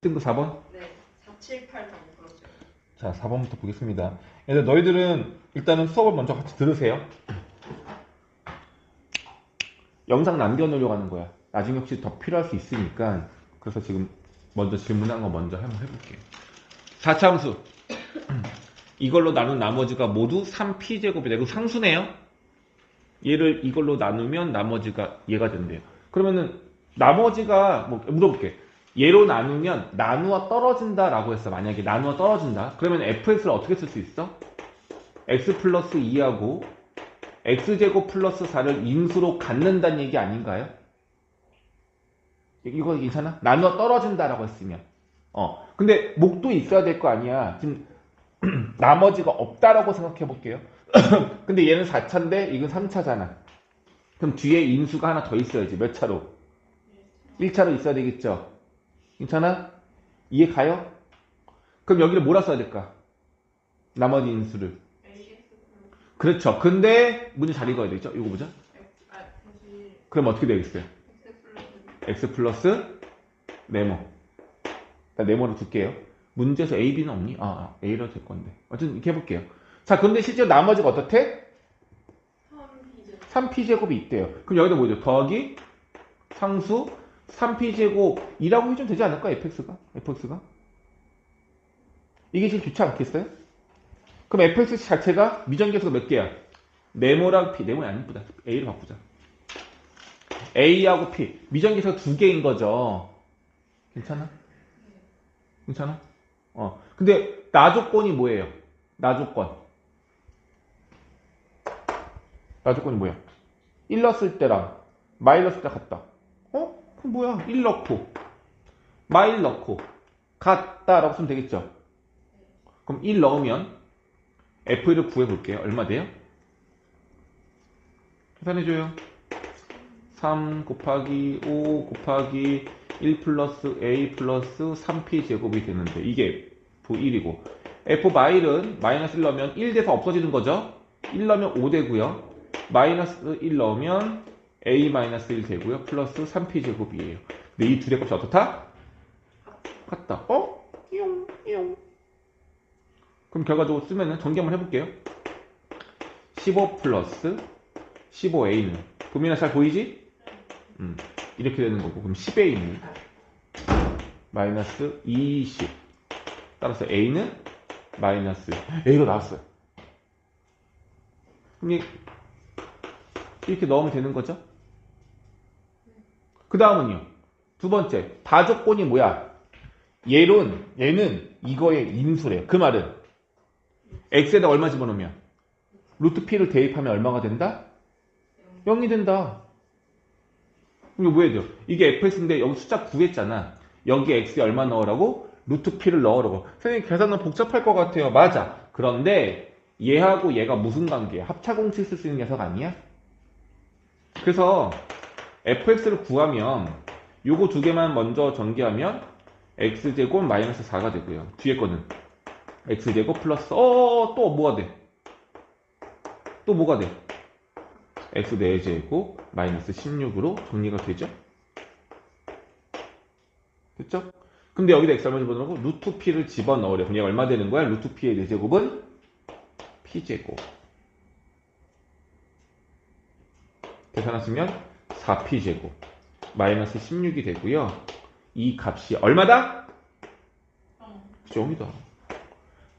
등급 4번? 네, 4, 7, 8 번 그렇죠. 자, 4번부터 보겠습니다. 얘들 너희들은 일단은 수업을 먼저 같이 들으세요. 영상 남겨놓으려고 하는 거야. 나중에 혹시 더 필요할 수 있으니까. 그래서 지금 먼저 질문한 거 먼저 한번 해볼게요. 4차함수. 이걸로 나눈 나머지가 모두 3p제곱이 되고 상수네요. 얘를 이걸로 나누면 나머지가 얘가 된대요. 그러면은 나머지가 뭐 물어볼게. 얘로 나누면 나누어 떨어진다 라고 했어. 만약에 나누어 떨어진다. 그러면 fx를 어떻게 쓸 수 있어? x 플러스 2하고 x제곱 플러스 4를 인수로 갖는다는 얘기 아닌가요? 이거 괜찮아? 나누어 떨어진다라고 했으면. 근데 목도 있어야 될 거 아니야. 지금 나머지가 없다라고 생각해 볼게요. 근데 얘는 4차인데 이건 3차잖아. 그럼 뒤에 인수가 하나 더 있어야지. 몇 차로? 1차로 있어야 되겠죠? 괜찮아? 이해 가요? 그럼 여기를 뭐라 써야 될까? 나머지 인수를. 그렇죠. 근데 문제 잘 읽어야 되겠죠? 이거 보자. 그럼 어떻게 되겠어요? x 플러스 네모. 일단 네모를 둘게요. 문제에서 a, b는 없니? a로 될 건데. 어쨌든 이렇게 해볼게요. 자, 근데 실제로 나머지가 어떻대? 3p제곱이 있대요. 그럼 여기다 뭐죠? 더하기 상수 3p제곱이라고 해주면 되지 않을까? fx가? 이게 지금 좋지 않겠어요? 그럼 fx 자체가 미정계수가 몇 개야? 네모랑 p. 네모는 안 이쁘다. a로 바꾸자. a하고 p. 미정계수가 두 개인 거죠. 괜찮아? 근데 나조건이 뭐예요? 나조건이 뭐야? 1 넣었을 때랑 마이너스 때 같다. 그럼 뭐야? 1 넣고 마일 넣고 같다라고 쓰면 되겠죠? 그럼 1 넣으면 F를 구해볼게요. 얼마 돼요? 계산해줘요. 3 곱하기 5 곱하기 1 플러스 A 플러스 3P 제곱이 되는데 이게 F1이고 F 마일은 마이너스 1 넣으면 1 돼서 없어지는 거죠? 1 넣으면 5 되고요. 마이너스 1 넣으면 A 마이너스 1 되고요. 플러스 3P 제곱이에요. 근데 이 둘의 값이 어떻다? 같다. 용. 그럼 결과적으로 쓰면은 전개 한번 해볼게요. 15 플러스 15a는 도민아 잘 보이지? 이렇게 되는 거고 그럼 10a는 마이너스 20 따라서 a는 마이너스 a가 나왔어요. 그럼 이렇게 넣으면 되는 거죠? 그 다음은요. 두 번째 다조건이 뭐야? 얘는 이거의 인수래요. 그 말은 x에다 얼마 집어넣으면 루트 p를 대입하면 얼마가 된다? 0이 된다. 이거 뭐 해야 돼요? 이게 fx인데 여기 숫자 구했잖아. 여기 x에 얼마 넣으라고? 루트 p를 넣으라고. 선생님 계산은 복잡할 것 같아요. 맞아. 그런데 얘하고 얘가 무슨 관계야? 합차공식 쓸 수 있는 녀석 아니야? 그래서 fx를 구하면 요거 두 개만 먼저 전개하면 x제곱 마이너스 4가 되고요. 뒤에 거는 x제곱 플러스 또 뭐가 돼? 또 뭐가 돼? x 4제곱 마이너스 16으로 정리가 되죠? 됐죠? 근데 여기다 x 얼마 집어넣고 루트 p를 집어넣으래. 그럼 얘가 얼마 되는 거야? 루트 p의 4제곱은 p제곱. 계산하시면 4p제곱 마이너스 16이 되고요. 이 값이 얼마다? 0이다.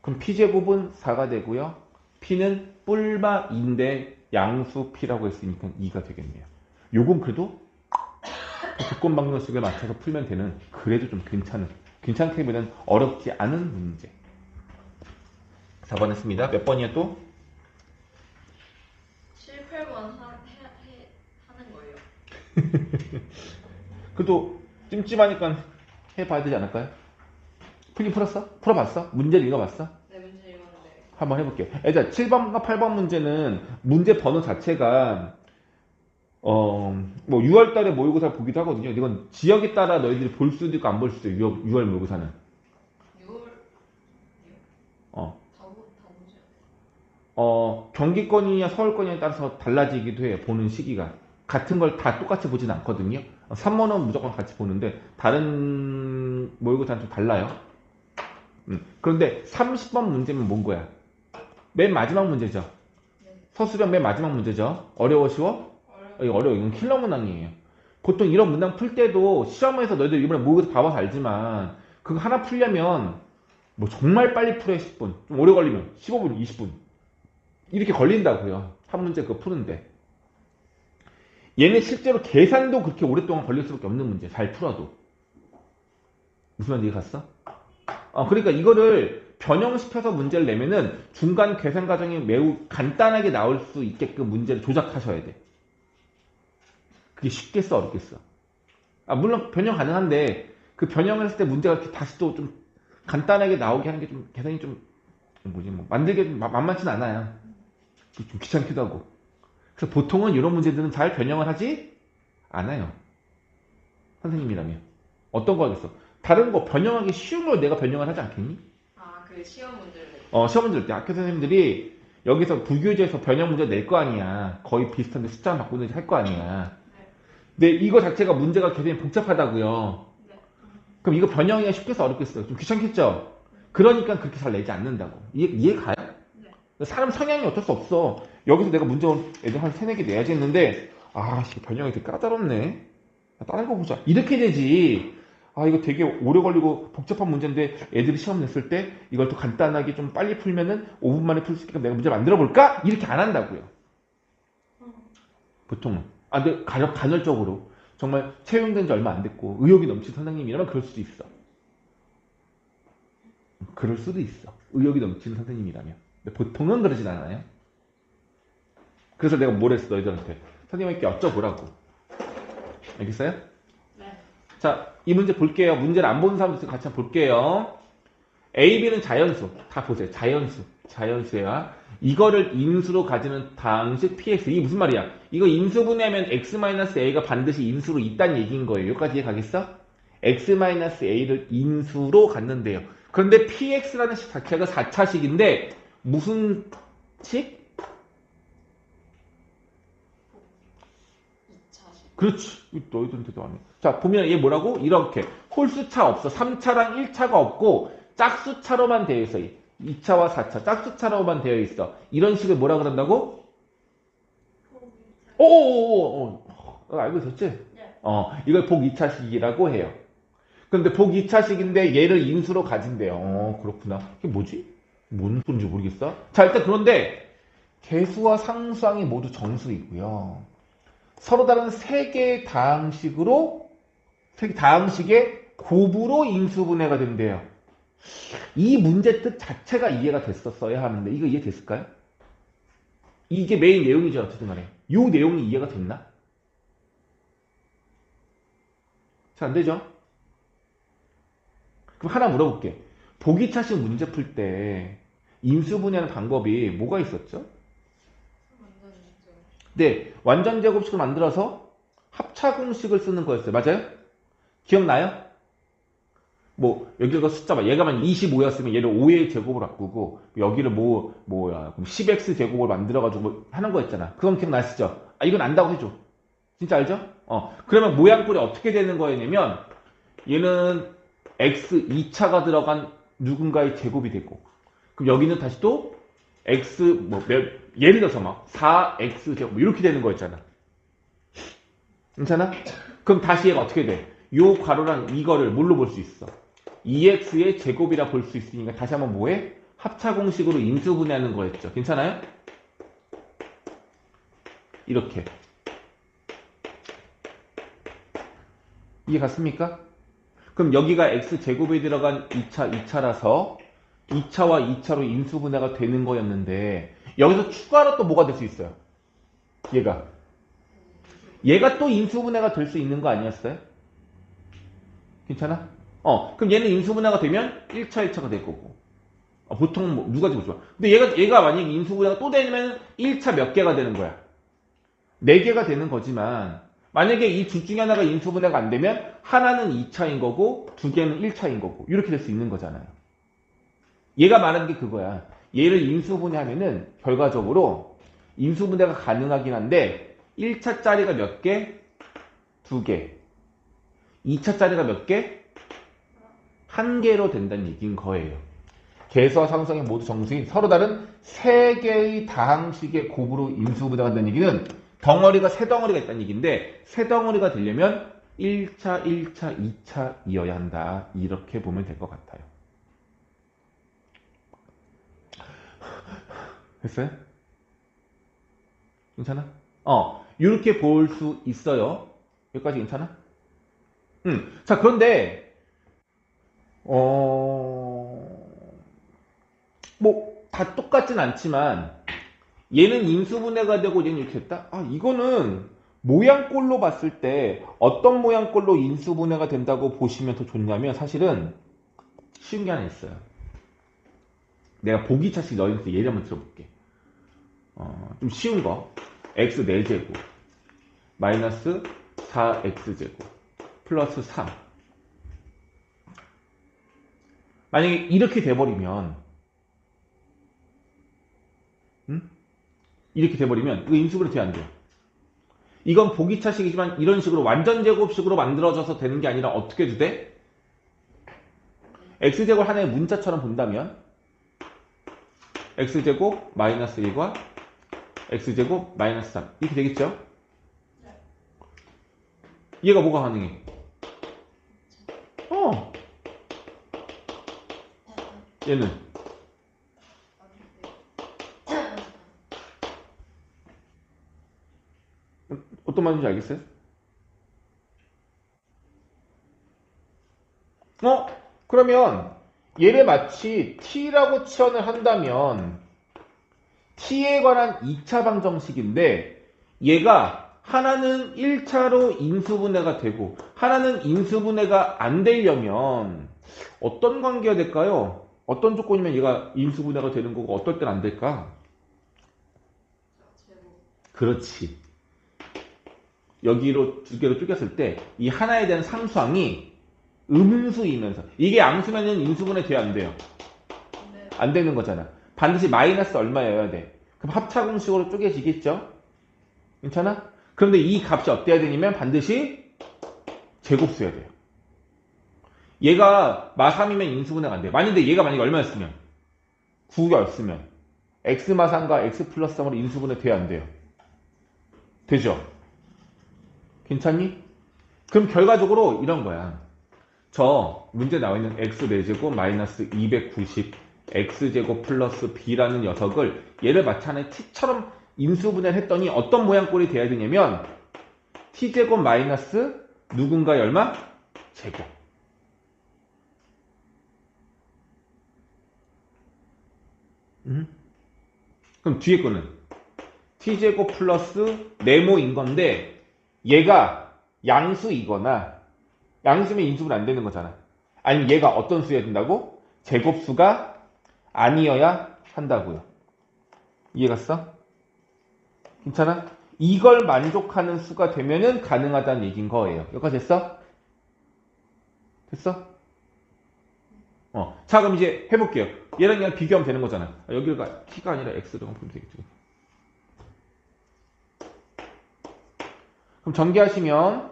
그럼 p제곱은 4가 되고요. p는 뿔마 2인데 양수 p라고 했으니까 2가 되겠네요. 요건 그래도 조건 방정식에 맞춰서 풀면 되는 그래도 좀 괜찮게보다는 어렵지 않은 문제. 4번 했습니다. 몇 번이야 또? 7, 8번 하는 거예요. 그래도 찜찜하니까 해봐야 되지 않을까요? 풀긴 풀었어? 풀어봤어? 문제를 읽어봤어? 네, 문제 읽었는데. 한번 해볼게요. 일단 7번과 8번 문제는 문제 번호 자체가 뭐 6월 달에 모의고사 보기도 하거든요. 이건 지역에 따라 너희들이 볼 수도 있고 안 볼 수도 있고 6월 모의고사는. 6월 어. 다 보지 않아요. 경기권이냐 서울권이냐에 따라서 달라지기도 해요. 보는 시기가. 같은 걸 다 똑같이 보진 않거든요. 3번은 무조건 같이 보는데 다른 모의고사는 좀 달라요. 그런데 30번 문제면 뭔 거야? 맨 마지막 문제죠. 네. 서술형 맨 마지막 문제죠. 어려워 쉬워? 어려워. 어려워. 이건 킬러 문항이에요. 보통 이런 문항 풀 때도 시험에서 너희들 이번에 모의고사 봐봐서 알지만 그거 하나 풀려면 뭐 정말 빨리 풀어야 10분, 좀 오래 걸리면 15분, 20분 이렇게 걸린다고요. 한 문제 그거 푸는데. 얘는 실제로 계산도 그렇게 오랫동안 걸릴 수밖에 없는 문제. 잘 풀어도. 무슨 말인지 이해 갔어? 그러니까 이거를 변형시켜서 문제를 내면은 중간 계산 과정이 매우 간단하게 나올 수 있게끔 문제를 조작하셔야 돼. 그게 쉽겠어, 어렵겠어? 물론 변형 가능한데 그 변형을 했을 때 문제가 이렇게 다시 또 좀 간단하게 나오게 하는 게 좀 계산이 좀 만들기 좀 만만치는 않아요. 좀 귀찮기도 하고. 그래서 보통은 이런 문제들은 잘 변형을 하지 않아요. 선생님이라면. 어떤 거 하겠어? 다른 거 변형하기 쉬운 걸 내가 변형을 하지 않겠니? 그 시험 문제를. 시험 문제 낼 때 학교 선생님들이 여기서 부교재에서 변형 문제 낼 거 아니야. 거의 비슷한데 숫자 바꾸는지 할 거 아니야. 네. 근데 이거 자체가 문제가 굉장히 복잡하다고요. 네. 그럼 이거 변형하기가 쉽겠어, 어렵겠어? 좀 귀찮겠죠? 그러니까 그렇게 잘 내지 않는다고. 이해 가요? 네. 사람 성향이 어쩔 수 없어. 여기서 내가 문제 애들 한 3, 4개 내야지 했는데 변형이 되게 까다롭네. 다른 거 보자. 이렇게 되지. 이거 되게 오래 걸리고 복잡한 문제인데 애들이 시험 냈을 때 이걸 또 간단하게 좀 빨리 풀면은 5분 만에 풀 수 있게끔 내가 문제 만들어 볼까? 이렇게 안 한다고요. 보통은. 근데 간헐적으로 정말 채용된 지 얼마 안 됐고 의욕이 넘친 선생님이라면 그럴 수도 있어. 그럴 수도 있어. 의욕이 넘치는 선생님이라면. 근데 보통은 그러진 않아요. 그래서 내가 뭘 했어, 너희들한테. 선생님께 여쭤보라고. 알겠어요? 네. 자, 이 문제 볼게요. 문제를 안 보는 사람들 같이 한번 볼게요. A, B는 자연수. 다 보세요. 자연수. 자연수야. 이거를 인수로 가지는 다항식 PX. 이게 무슨 말이야? 이거 인수분해하면 X-A가 반드시 인수로 있다는 얘기인 거예요. 여기까지 이해 가겠어? X-A를 인수로 갖는데요. 그런데 PX라는 식 자체가 4차식인데 무슨 식? 2차식. 그렇지. 너희들한테도 안 해. 자, 보면 얘 뭐라고? 이렇게. 홀수차 없어. 3차랑 1차가 없고 짝수차로만 되어 있어. 2차와 4차. 짝수차로만 되어 있어. 이런 식을 뭐라 그런다고? 알고 있었지? 네. 이걸 복 2차식이라고 해요. 근데 복 2차식인데 얘를 인수로 가진대요. 그렇구나. 이게 뭐지? 뭔 소리인지 모르겠어. 자, 일단 그런데 개수와 상수항이 모두 정수이고요. 서로 다른 세 개의 다항식의 곱으로 인수분해가 된대요. 이 문제 뜻 자체가 이해가 됐었어야 하는데 이거 이해됐을까요? 이게 메인 내용이죠. 어쨌든 간에. 이 내용이 이해가 됐나? 잘 안 되죠? 그럼 하나 물어볼게. 보기차식 문제 풀 때 인수분해하는 방법이 뭐가 있었죠? 완전 있죠. 네, 완전 제곱식을 만들어서 합차 공식을 쓰는 거였어요. 맞아요? 기억나요? 여기가 숫자 봐. 얘가 만 25였으면 얘를 5의 제곱으로 바꾸고 여기를 그럼 10x 제곱을 만들어가지고 하는 거였잖아. 그건 기억나시죠? 이건 안다고 해줘. 진짜 알죠? 그러면 모양꼴이 어떻게 되는 거였냐면 얘는 x 2차가 들어간 누군가의 제곱이 되고 그럼 여기는 다시 또 x 예를 들어서 4x 제곱 이렇게 되는 거였잖아. 괜찮아? 그럼 다시 얘가 어떻게 돼? 요 괄호랑 이거를 뭘로 볼 수 있어? 2x의 제곱이라 볼 수 있으니까 다시 한번 뭐해? 합차 공식으로 인수분해하는 거였죠. 괜찮아요? 이렇게. 이해 갔습니까? 그럼 여기가 x제곱에 들어간 2차라서 2차와 2차로 인수분해가 되는 거였는데 여기서 추가로 또 뭐가 될 수 있어요? 얘가 또 인수분해가 될 수 있는 거 아니었어요? 괜찮아? 그럼 얘는 인수분해가 되면 1차, 1차가 될 거고. 보통 누가 집어줘? 근데 얘가 만약에 인수분해가 또 되면 1차 몇 개가 되는 거야? 4개가 되는 거지만 만약에 이 둘 중에 하나가 인수분해가 안 되면 하나는 2차인 거고 2개는 1차인 거고 이렇게 될 수 있는 거잖아요. 얘가 말하는 게 그거야. 얘를 인수분해하면은 결과적으로 인수분해가 가능하긴 한데 1차짜리가 몇 개? 2개. 2차짜리가 몇 개? 1개로 된다는 얘기인 거예요. 개수와 상수항이 모두 정수인 서로 다른 3개의 다항식의 곱으로 인수분해가 된다는 얘기는 덩어리가 3덩어리가 있다는 얘기인데 3덩어리가 되려면 1차, 1차, 2차이어야 한다. 이렇게 보면 될 것 같아요. 됐어요? 괜찮아? 이렇게 볼 수 있어요. 여기까지 괜찮아? 자, 그런데 뭐 다 똑같진 않지만 얘는 인수분해가 되고 얘는 이렇게 됐다? 이거는 모양꼴로 봤을 때 어떤 모양꼴로 인수분해가 된다고 보시면 더 좋냐면 사실은 쉬운 게 하나 있어요. 내가 보기 차식 너희한테 예를 한번 들어볼게. 좀 쉬운 거. x 4제곱 마이너스 4x제곱 플러스 3. 만약에 이렇게 돼버리면 이렇게 돼버리면 이거 인수분해 돼야 안 돼요. 이건 보기 차식이지만 이런 식으로 완전 제곱식으로 만들어져서 되는 게 아니라 어떻게 해도 돼? x제곱 하나의 문자처럼 본다면 x제곱 마이너스 1과 x제곱 마이너스 3 이렇게 되겠죠? 얘가 뭐가 가능해? 얘는 어떤 말인지 알겠어요? 그러면 얘를 마치 t라고 치환을 한다면 t에 관한 2차 방정식인데 얘가 하나는 1차로 인수분해가 되고 하나는 인수분해가 안 되려면 어떤 관계가 될까요? 어떤 조건이면 얘가 인수분해가 되는 거고 어떨 땐 안 될까? 그렇지. 여기로 두 개로 쪼갰을 때 이 하나에 대한 상수항이 음수이면서 이게 양수면은 인수분해 돼야 안 돼요? 안 되는 거잖아. 반드시 마이너스 얼마여야 돼? 그럼 합차공식으로 쪼개지겠죠? 괜찮아? 그런데 이 값이 어때야 되냐면 반드시 제곱수여야 돼요. 얘가 마3이면 인수분해가 안 돼요. 만약에 얘가 만약에 얼마였으면 9였으면 x 마3과 x 플러스 3으로 인수분해 돼야 안 돼요? 되죠? 괜찮니? 그럼 결과적으로 이런 거야. 저 문제 나와 있는 x 4제곱 마이너스 290 x제곱 플러스 b라는 녀석을 얘를 마치 하나의 t처럼 인수분해를 했더니 어떤 모양꼴이 돼야 되냐면 t제곱 마이너스 누군가의 얼마? 제곱. 그럼 뒤에 거는 t제곱 플러스 네모인 건데 얘가 양수이거나 양수면 인수분해 안 되는 거잖아. 아니면 얘가 어떤 수여야 된다고? 제곱수가 아니어야 한다고요. 이해갔어? 괜찮아? 이걸 만족하는 수가 되면은 가능하다는 얘기인 거예요. 여기까지 됐어? 됐어? 자, 그럼 이제 해볼게요. 얘랑 그냥 비교하면 되는 거잖아. 여기가 t가 아니라 x라고 보면 되겠죠. 그럼 전개하시면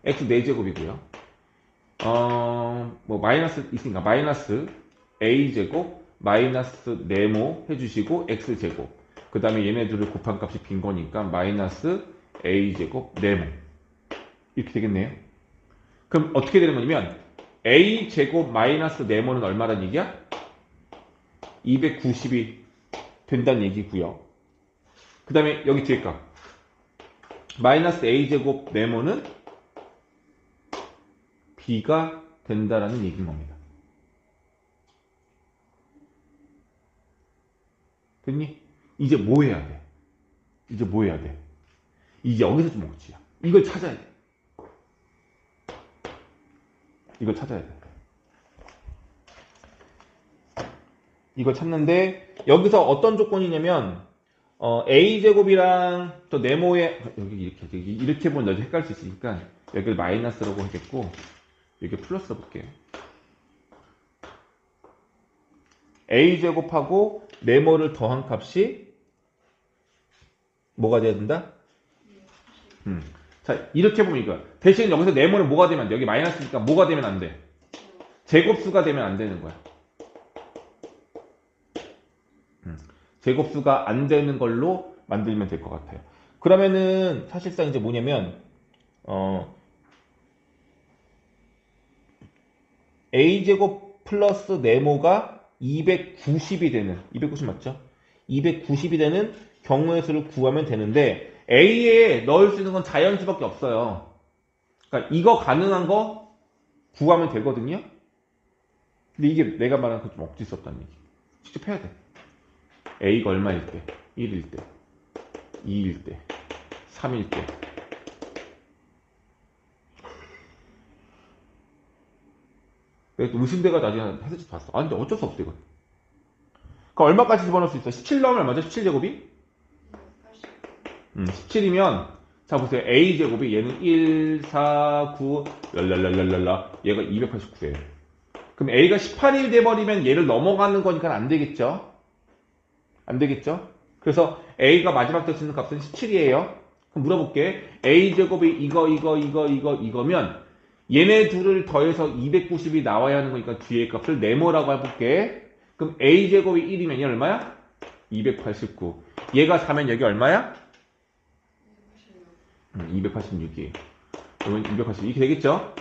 x 4제곱이고요. 뭐 마이너스 있으니까 마이너스 a제곱 마이너스 네모 해주시고 x제곱 그 다음에 얘네들을 곱한 값이 빈 거니까 마이너스 a제곱 네모 이렇게 되겠네요. 그럼 어떻게 되는 거냐면 a제곱 마이너스 네모는 얼마란 얘기야? 290이 된다는 얘기고요. 그 다음에 여기 뒤에 값 마이너스 a제곱 네모는 b가 된다라는 얘기인 겁니다. 됐니? 이제 뭐 해야 돼? 이제 뭐 해야 돼? 이제 여기서 좀 먹지야. 이걸 찾아야 돼. 이걸 찾아야 돼. 이걸 찾는데 여기서 어떤 조건이냐면 a제곱이랑 또 네모의 여기 이렇게 보면 나도 헷갈릴 수 있으니까 여기를 마이너스라고 하겠고 여기 플러스 볼게요. a제곱하고 네모를 더한 값이 뭐가 돼야 된다? 자, 이렇게 보면 이거. 대신 여기서 네모는 뭐가 되면 안 돼? 여기 마이너스니까 뭐가 되면 안 돼? 제곱수가 되면 안 되는 거야. 제곱수가 안 되는 걸로 만들면 될 것 같아요. 그러면은 사실상 이제 뭐냐면 a제곱 플러스 네모가 290이 되는 290 맞죠? 290이 되는 경우의 수를 구하면 되는데 a에 넣을 수 있는 건 자연수밖에 없어요. 그러니까 이거 가능한 거 구하면 되거든요. 근데 이게 내가 말한 그 좀 억지 수 없다는 얘기. 직접 해야 돼. a가 얼마일 때? 1일 때, 2일 때, 3일 때. 내가 또 의심돼가 나중에 해서 봤어. 아 근데 어쩔 수 없대 이건. 그러니까 얼마까지 집어넣을 수 있어? 17 넣으면 얼마죠? 17제곱이? 17이면 자 보세요. a제곱이 얘는 1, 4, 9 랄랄랄랄랄라 얘가 289예요. 그럼 a가 18이 돼버리면 얘를 넘어가는 거니까 안 되겠죠? 안 되겠죠? 그래서 a가 마지막 될 수 있는 값은 17이에요. 그럼 물어볼게. a제곱이 이거면 얘네 둘을 더해서 290이 나와야 하는 거니까 뒤에 값을 네모라고 해볼게. 그럼 a제곱이 1이면 얘 얼마야? 289. 얘가 4면 여기 얼마야? 286이에요. 그러면 280 이렇게 되겠죠?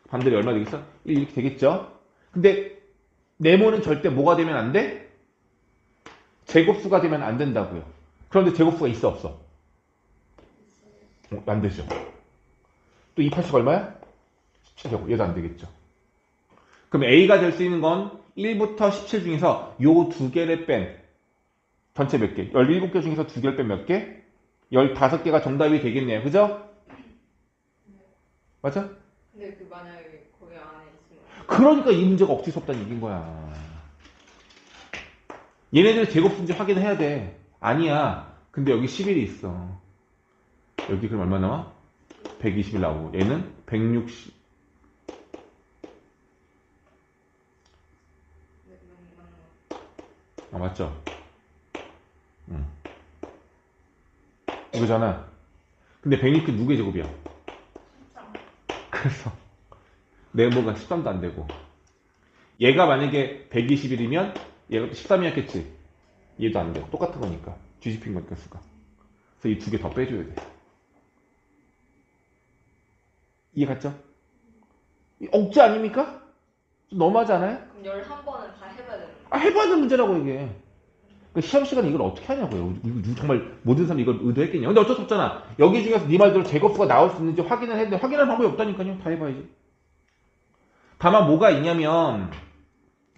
반대로 얼마 되겠어? 1 이렇게 되겠죠? 근데 네모는 절대 뭐가 되면 안 돼? 제곱수가 되면 안 된다고요. 그런데 제곱수가 있어 없어? 안 되죠. 또 280 얼마야? 17제곱. 얘도 안 되겠죠. 그럼 A가 될 수 있는 건 1부터 17 중에서 요 두 개를 뺀 전체 몇 개? 17개 중에서 두 개를 뺀 몇 개? 15개가 정답이 되겠네요. 그죠? 맞아? 근데 그 만약에 거기 안에 있으면 그러니까 이 문제가 억지 수 없다는 얘기인 거야. 얘네들 제곱수인지 확인해야 돼. 아니야. 근데 여기 11이 있어. 여기 그럼 얼마 나와? 120이 나오고 얘는 160. 아 맞죠? 이거잖아. 근데 160 누구의 제곱이야? 13. 그래서 네모가 13도 안 되고 얘가 만약에 121이면 얘가 또 13이었겠지. 얘도 안 돼. 똑같은 거니까. 뒤집힌 거니까 수가. 그래서 이 두 개 더 빼줘야 돼. 이해 갔죠? 억지 아닙니까? 좀 너무하지 않아요? 그럼 11번은 다 해봐야 되는 거야? 아, 해봐야 되는 문제라고 이게. 그 시험 시간에 이걸 어떻게 하냐고요. 이거 정말 모든 사람이 이걸 의도했겠냐. 근데 어쩔 수 없잖아. 여기 중에서 네 말대로 제곱수가 나올 수 있는지 확인을 했는데 확인할 방법이 없다니까요. 다 해봐야지. 다만 뭐가 있냐면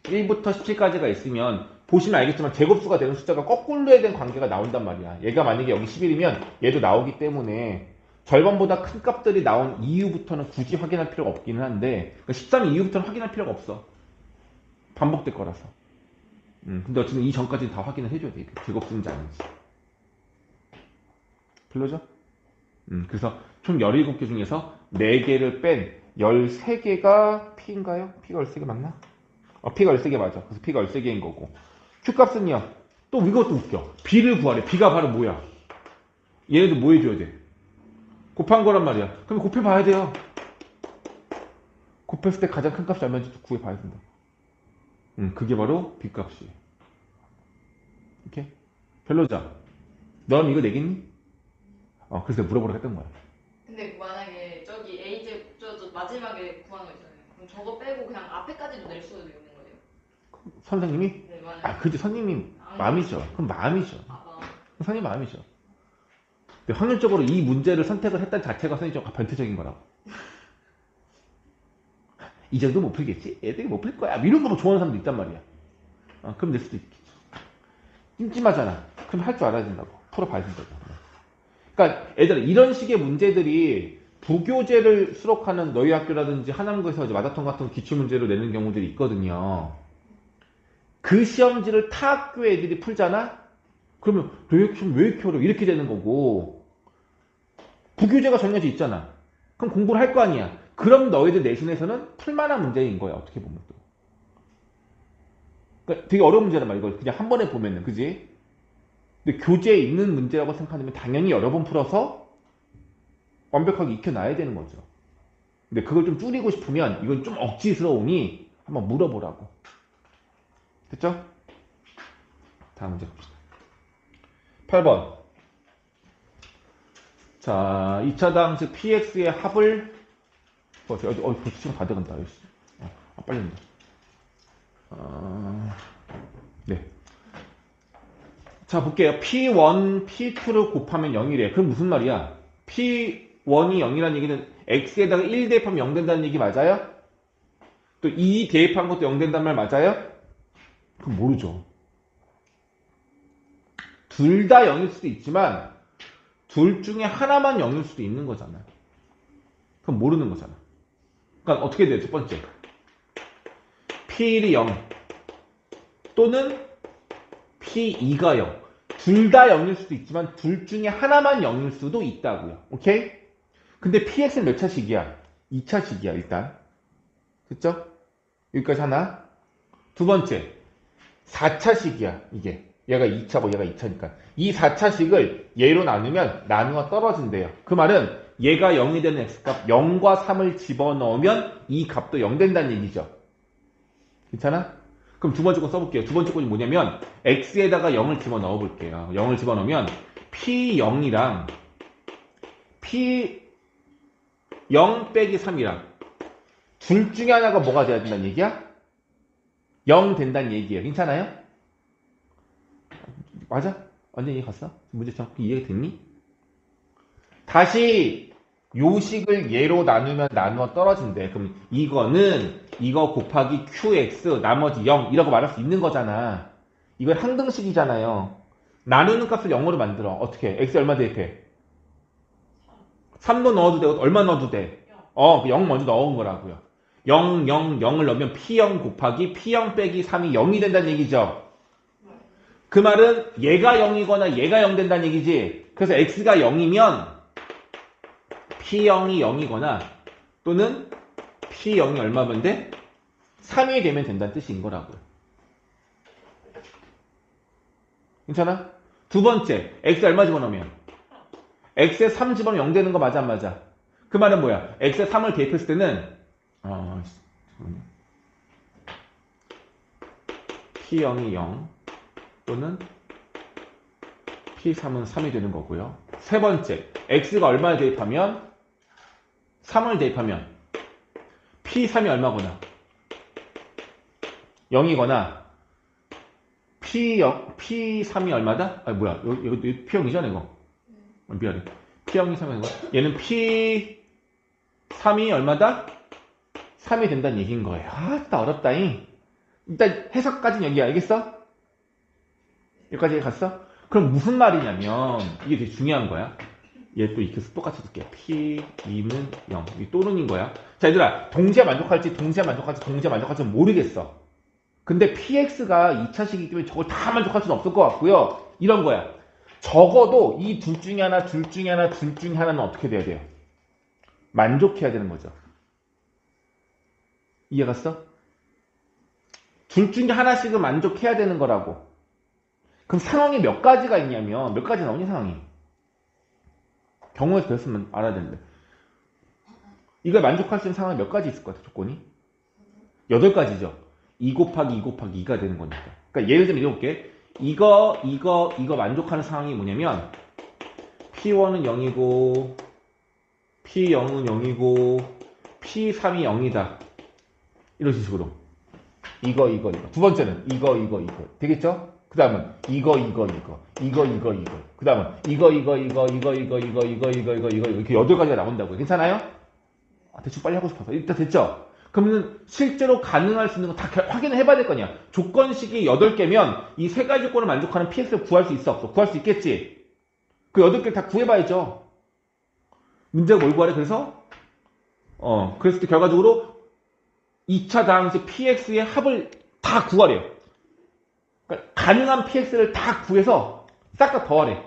1부터 17까지가 있으면 보시면 알겠지만 제곱수가 되는 숫자가 거꾸로에 대한 관계가 나온단 말이야. 얘가 만약에 여기 11이면 얘도 나오기 때문에 절반보다 큰 값들이 나온 이후부터는 굳이 확인할 필요가 없기는 한데 13 이후부터는 확인할 필요가 없어. 반복될 거라서. 근데 어쨌든 이 전까지는 다 확인을 해줘야 돼. 제곱수인지 아닌지. 별로죠? 그래서 총 17개 중에서 4개를 뺀 13개가 P인가요? P가 13개 맞나? P가 13개 맞아. 그래서 P가 13개인 거고. Q값은요. 또 이것도 웃겨. B를 구하래. B가 바로 뭐야? 얘네들 뭐 해줘야 돼? 곱한 거란 말이야. 그럼 곱해봐야 돼요. 곱했을 때 가장 큰 값이 얼마인지 구해봐야 된다. 그게 바로 B값이에요. 이렇게? 별로죠? 넌 이거 내겠니? 그래서 물어보라고 했던 거야. 근데 만약에 저기 A제 저 마지막에 구하는 거 있잖아요. 그럼 저거 빼고 그냥 앞에까지도 낼 수도 있는 거예요? 선생님이? 네, 만약에. 그지 선생님 마음이죠. 그럼 마음이죠. 선생님 마음이죠. 근데 확률적으로 이 문제를 선택을 했다는 자체가 선생님 좀 변태적인 거라고. 이 정도 못 풀겠지? 애들이 못 풀 거야. 이런 거 좋아하는 사람도 있단 말이야. 그럼 낼 수도 있겠죠. 찜찜하잖아. 그럼 할 줄 알아야 된다고. 풀어봐야 된다고. 그러니까 애들 이런 식의 문제들이 부교재를 수록하는 너희 학교라든지 하남구에서 이제 마라톤 같은 기출문제로 내는 경우들이 있거든요. 그 시험지를 타 학교 애들이 풀잖아? 그러면 너희 시험 왜 이렇게 어려워? 이렇게 되는 거고 부교재가 정해져 있잖아. 그럼 공부를 할 거 아니야. 그럼 너희들 내신에서는 풀만한 문제인 거야. 어떻게 보면 또. 그러니까 되게 어려운 문제란 말이야. 이걸 그냥 한 번에 보면은. 그지? 근데 교재에 있는 문제라고 생각하면 당연히 여러 번 풀어서 완벽하게 익혀놔야 되는 거죠. 근데 그걸 좀 줄이고 싶으면 이건 좀 억지스러우니 한번 물어보라고. 됐죠? 다음 문제 봅시다. 8번. 자, 2차 다항식 px의 합을 벌써 시간 다 돼간다. 빨리 한다. 네. 자, 볼게요. P1, P2를 곱하면 0이래. 그럼 무슨 말이야? P1이 0이라는 얘기는 X에다가 1 대입하면 0 된다는 얘기 맞아요? 또 2 대입한 것도 0 된다는 말 맞아요? 그럼 모르죠. 둘 다 0일 수도 있지만 둘 중에 하나만 0일 수도 있는 거잖아요. 그럼 모르는 거잖아. 그러니까 어떻게 돼요? 첫 번째. P1이 0 또는 P2가 0. 둘 다 0일 수도 있지만 둘 중에 하나만 0일 수도 있다고요. 오케이? 근데 PX는 몇 차식이야? 2차식이야 일단. 됐죠? 여기까지 하나. 두 번째 4차식이야 이게. 얘가 2차고 얘가 2차니까. 이 4차식을 얘로 나누면 나누어 떨어진대요. 그 말은 얘가 0이 되는 X값 0과 3을 집어넣으면 이 값도 0 된다는 얘기죠. 괜찮아? 그럼 두 번째 거 써볼게요. 두 번째 건이 뭐냐면 x에다가 0을 집어넣어 볼게요. 0을 집어넣으면 p0이랑 p0 빼기 3이랑 둘 중에 하나가 뭐가 돼야 된다는 얘기야? 0 된다는 얘기예요. 괜찮아요? 맞아? 완전 이해 갔어? 문제 정확히 이해가 됐니? 다시 요식을 얘로 나누면 나누어 떨어진대. 그럼 이거는 이거 곱하기 qx 나머지 0 이라고 말할 수 있는 거잖아. 이건 항등식이잖아요. 나누는 값을 0으로 만들어. 어떻게? x 얼마 대입해? 3도 넣어도 되고 얼마 넣어도 돼? 0 먼저 넣은 거라고요. 0, 0, 0을 넣으면 p0 곱하기 p0 빼기 3이 0이 된다는 얘기죠. 그 말은 얘가 0이거나 얘가 0 된다는 얘기지. 그래서 x가 0이면 P0이 0이거나 또는 P0이 얼마면 돼? 3이 되면 된다는 뜻인 거라고요. 괜찮아? 두 번째, x 얼마 집어넣으면? x에 3 집어넣으면 0 되는 거 맞아 안 맞아? 그 말은 뭐야? x에 3을 대입했을 때는 P0이 0 또는 P3은 3이 되는 거고요. 세 번째, x가 얼마에 대입하면? 3을 대입하면 P3이 얼마거나 0이거나 P3이 얼마다? 뭐야 이거 P0이잖아 이거. 미안해. P0이 3이고 얘는 P3이 얼마다? 3이 된다는 얘기인 거예요. 딱 어렵다잉. 일단 해석까지는 여기 알겠어? 여기까지 갔어? 그럼 무슨 말이냐면 이게 되게 중요한 거야. 얘 또 이렇게 똑같이 쓸게. P2는 0. 이 또는인 거야. 자, 얘들아. 동시에 만족할지 모르겠어. 근데 PX가 2차식이기 때문에 저걸 다 만족할 수는 없을 것 같고요. 이런 거야. 적어도 이 둘 중에 하나는 어떻게 돼야 돼요? 만족해야 되는 거죠. 이해 갔어? 둘 중에 하나씩은 만족해야 되는 거라고. 그럼 상황이 몇 가지가 있냐면 몇 가지 나오니 상황이? 경우에서 배웠으면 알아야 되는데 이걸 만족할 수 있는 상황이 몇 가지 있을 것 같아 조건이? 8가지죠. 2 곱하기 2 곱하기 2가 되는 거니까. 그러니까 예를 들면 이렇게 이거 만족하는 상황이 뭐냐면 P1은 0이고 P0은 0이고 P3이 0이다. 이런 식으로 이거 두 번째는 이거 되겠죠? 그 다음은 이거 그 다음은 이거 이렇게 8가지가 나온다고요. 괜찮아요? 대충 빨리 하고 싶어서 일단 됐죠? 그러면 실제로 가능할 수 있는 거 다 확인을 해봐야 될 거 아니야. 조건식이 8개면 이 3가지 조건을 만족하는 PX를 구할 수 있어 없어? 구할 수 있겠지? 그 8개를 다 구해봐야죠. 문제가 뭘 구하래? 그래서 그랬을 때 결과적으로 2차 다항식 PX의 합을 다 구하래요. 그러니까 가능한 PX를 다 구해서 싹 다 더하래.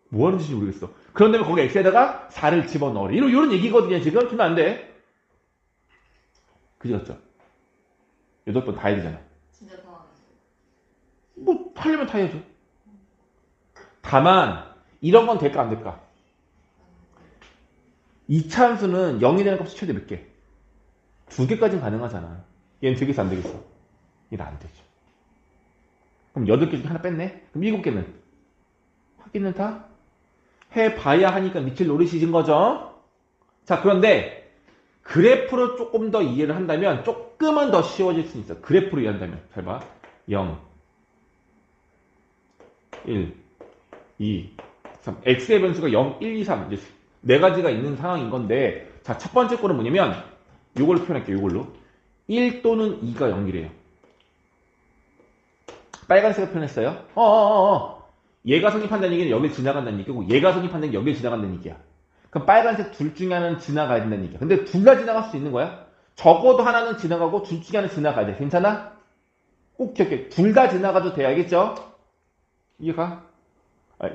뭐 하는 짓인지 모르겠어. 그런 다음에 거기 X에다가 4를 집어넣으래. 이런 얘기거든요, 지금. 그러면 안 돼. 그지 같죠? 8번 다 해야 되잖아. 진짜 당황했어요. 뭐, 하려면 다 해야죠. 다만 이런 건 될까 안 될까? 이차함수는 0이 되는 값이 최대 몇 개? 2개까지는 가능하잖아. 얘는 되겠어 안 되겠어? 얘는 안 되죠. 그럼 8개 중에 하나 뺐네? 그럼 7개는? 확인을 다 해봐야 하니까 미칠 노릇이신 거죠? 자, 그런데 그래프로 조금 더 이해를 한다면 조금은 더 쉬워질 수 있어. 그래프로 이해한다면. 잘 봐. 0, 1, 2, 3. x의 변수가 0, 1, 2, 3. 이제 네 가지가 있는 상황인 건데, 자, 첫 번째 거는 뭐냐면, 요걸로 표현할게요. 요걸로. 1 또는 2가 0이래요. 빨간색을 표현했어요. 얘가 성립한다는 얘기는 여길 지나간다는 얘기고, 얘가 성립한다는 얘기는 여길 지나간다는 얘기야. 그럼 빨간색 둘 중에 하나는 지나가야 된다는 얘기야. 근데 둘 다 지나갈 수 있는 거야. 적어도 하나는 지나가고 둘 중에 하나는 지나가야 돼. 괜찮아? 꼭 기억해. 둘 다 지나가도 돼. 알겠죠? 이해가?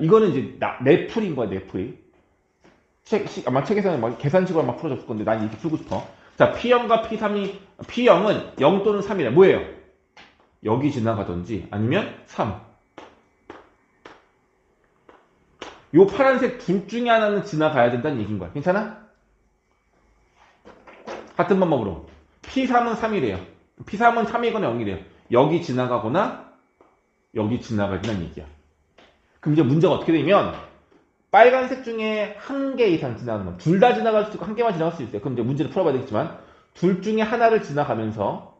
이거는 이제 내 풀인 거야. 내 풀이. 아마 책에서는 막 계산식으로 막 풀어줬을 건데 난 이렇게 풀고 싶어. 자, P0과 P3이 P0은 0 또는 3이래. 뭐예요? 여기 지나가든지 아니면 3. 요 파란색 둘 중에 하나는 지나가야 된다는 얘기인 거야. 괜찮아? 같은 방법으로 P3은 3이래요. P3은 3이거나 0이래요. 여기 지나가거나 여기 지나가야 된다는 얘기야. 그럼 이제 문제가 어떻게 되면 빨간색 중에 한 개 이상 지나가는 건 둘 다 지나갈 수 있고 한 개만 지나갈 수 있어요. 그럼 이제 문제를 풀어봐야 되겠지만 둘 중에 하나를 지나가면서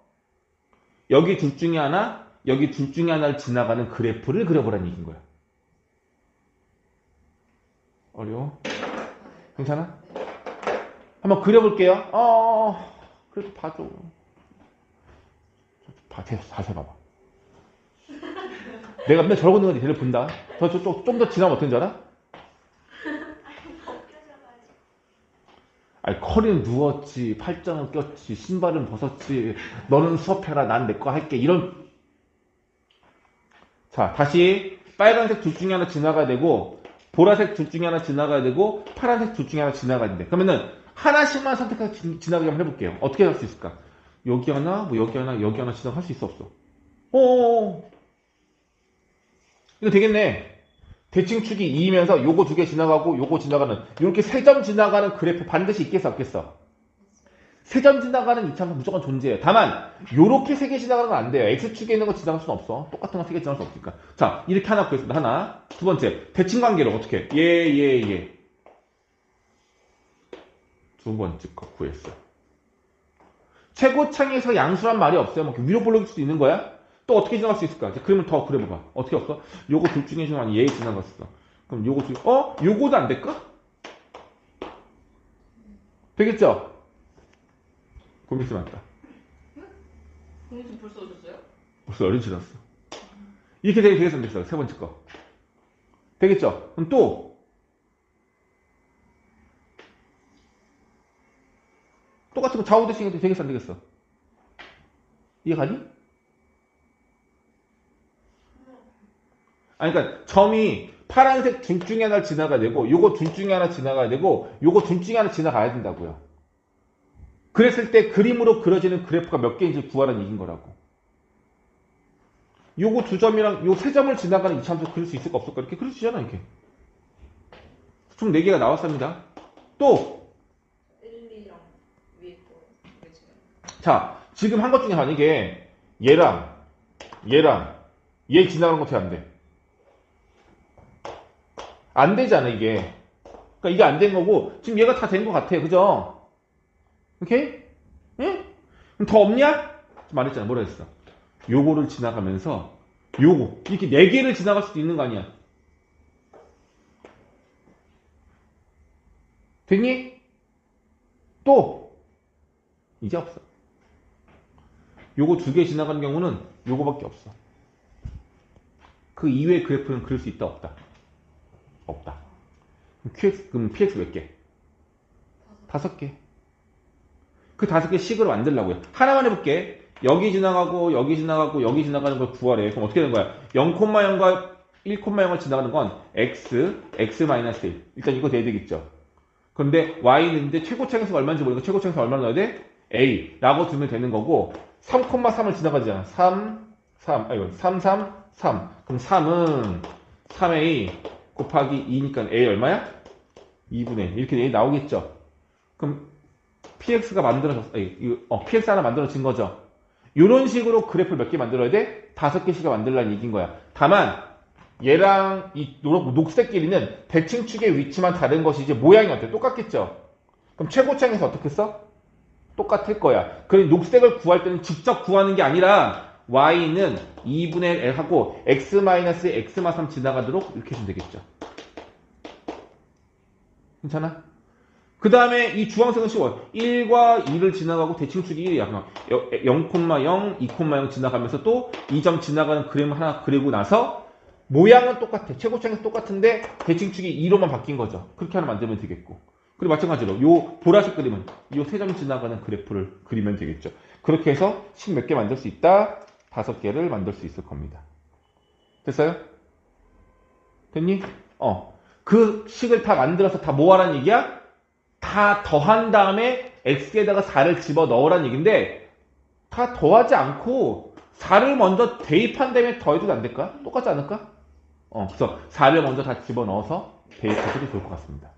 여기 둘 중에 하나, 여기 둘 중에 하나를 지나가는 그래프를 그려보라는 얘기인 거야. 어려워? 괜찮아? 한번 그려볼게요. 그래도 봐줘. 자세히 봐봐. 내가 맨날 저러고 있는 건데 걔를 본다. 좀 더 지나면 어떤 줄 알아? 아니, 커리는 누웠지, 팔짱은 꼈지, 신발은 벗었지, 너는 수업해라, 난 내 거 할게. 이런. 자, 다시 빨간색 둘 중에 하나 지나가야 되고, 보라색 둘 중에 하나 지나가야 되고, 파란색 둘 중에 하나 지나가야 된대. 그러면은 하나씩만 선택해서 지나가게 한번 해볼게요. 어떻게 할 수 있을까? 여기 하나, 뭐 여기 하나, 여기 하나 지나갈 수 있어, 없어? 이거 되겠네. 대칭축이 2이면서 요거 두 개 지나가고 요거 지나가는 이렇게 세 점 지나가는 그래프 반드시 있겠어 없겠어? 세 점 지나가는 이차함수 무조건 존재해요. 다만 요렇게 세 개 지나가는 건 안 돼요. X축에 있는 거 지나갈 수는 없어. 똑같은 거 세 개 지나갈 수 없으니까. 자, 이렇게 하나 구했습니다. 하나. 두 번째, 대칭관계로 어떻게? 얘. 두 번째 거 구했어. 최고창에서 양수란 말이 없어요. 뭐 위로 볼록일 수도 있는 거야. 또 어떻게 지나갈 수 있을까? 그러면 더 그려봐봐. 어떻게 없어? 요거 둘 중에 중에 얘 지나갔어. 그럼 요거 둘, 요거도 안 될까? 되겠죠? 고민스 맞다. 공수 벌써 오셨어요? 벌써 얼른 지났어. 이렇게 되겠어, 안 되겠어? 세 번째 거. 되겠죠? 그럼 또 똑같은 거 좌우 대칭해도 되겠어, 안 되겠어? 이해가니? 아니, 그러니까 점이 파란색 둘 중에 하나 지나가야 되고 요거 둘 중에 하나 지나가야 되고 요거 둘 중에 하나 지나가야 된다고요. 그랬을 때 그림으로 그려지는 그래프가 몇 개인지 구하라는 얘기인 거라고. 요거 두 점이랑 요 세 점을 지나가는 이차함수 그릴 수 있을까 없을까? 이렇게 그릴 수 있잖아. 이렇게 총 4개가 나왔습니다. 또 1, 2랑 위에 거 이게 지금 자, 지금 한 것 중에 만약에 얘랑 얘 지나가는 거 어떻게 안 돼? 안 되잖아, 이게. 그러니까 이게 안 된 거고, 지금 얘가 다 된 것 같아. 그죠? 오케이? 응? 그럼 더 없냐? 말했잖아. 뭐라 했어? 요거를 지나가면서, 요거. 이렇게 4개를 지나갈 수도 있는 거 아니야? 됐니? 또! 이제 없어. 요거 2개 지나가는 경우는 요거밖에 없어. 그 이외의 그래프는 그릴 수 있다, 없다? 없다. 그럼 PX 몇 개? 5개. 그 5개 식으로 만들려고요. 하나만 해볼게. 여기 지나가고 여기 지나가고 여기 지나가는 걸 구하래. 그럼 어떻게 되는 거야? 0,0과 1,0을 지나가는 건 x, x-1. 일단 이거 돼야 되겠죠. 그런데 y는 이제 최고창에서 얼마인지 모르니까 최고창에서 얼마나 넣어야 돼? a 라고 두면 되는 거고 3,3을 지나가잖아. 3, 3. 그럼 3. 그럼 3은 3a 곱하기 2니까 A 얼마야? 2분의 1. 이렇게 A 나오겠죠? 그럼 PX가 PX 하나 만들어진 거죠? 이런 식으로 그래프를 몇 개 만들어야 돼? 5개씩을 만들라는 얘기인 거야. 다만 얘랑 이 녹색 길이는 대칭축의 위치만 다른 것이지 모양이 어때? 똑같겠죠? 그럼 최고창에서 어떻게 써? 똑같을 거야. 그럼 녹색을 구할 때는 직접 구하는 게 아니라 y는 2분의 L 하고 x-x-3 지나가도록 이렇게 해주면 되겠죠. 괜찮아? 그 다음에 이 주황색은 쉬워요. 1과 2를 지나가고 대칭축이 1이야. 0,0, 2,0 지나가면서 또 2점 지나가는 그림을 하나 그리고 나서 모양은 똑같아. 최고창에서 똑같은데 대칭축이 2로만 바뀐 거죠. 그렇게 하나 만들면 되겠고. 그리고 마찬가지로 요 보라색 그림은 요 3점 지나가는 그래프를 그리면 되겠죠. 그렇게 해서 식 몇 개 만들 수 있다? 5개를 만들 수 있을 겁니다. 됐어요? 됐니? 그 식을 다 만들어서 다 뭐하라는 얘기야? 다 더한 다음에 x에다가 4를 집어 넣으라는 얘기인데 다 더하지 않고 4를 먼저 대입한 다음에 더해도 안 될까? 똑같지 않을까? 그래서 4를 먼저 다 집어 넣어서 대입하셔도 좋을 것 같습니다.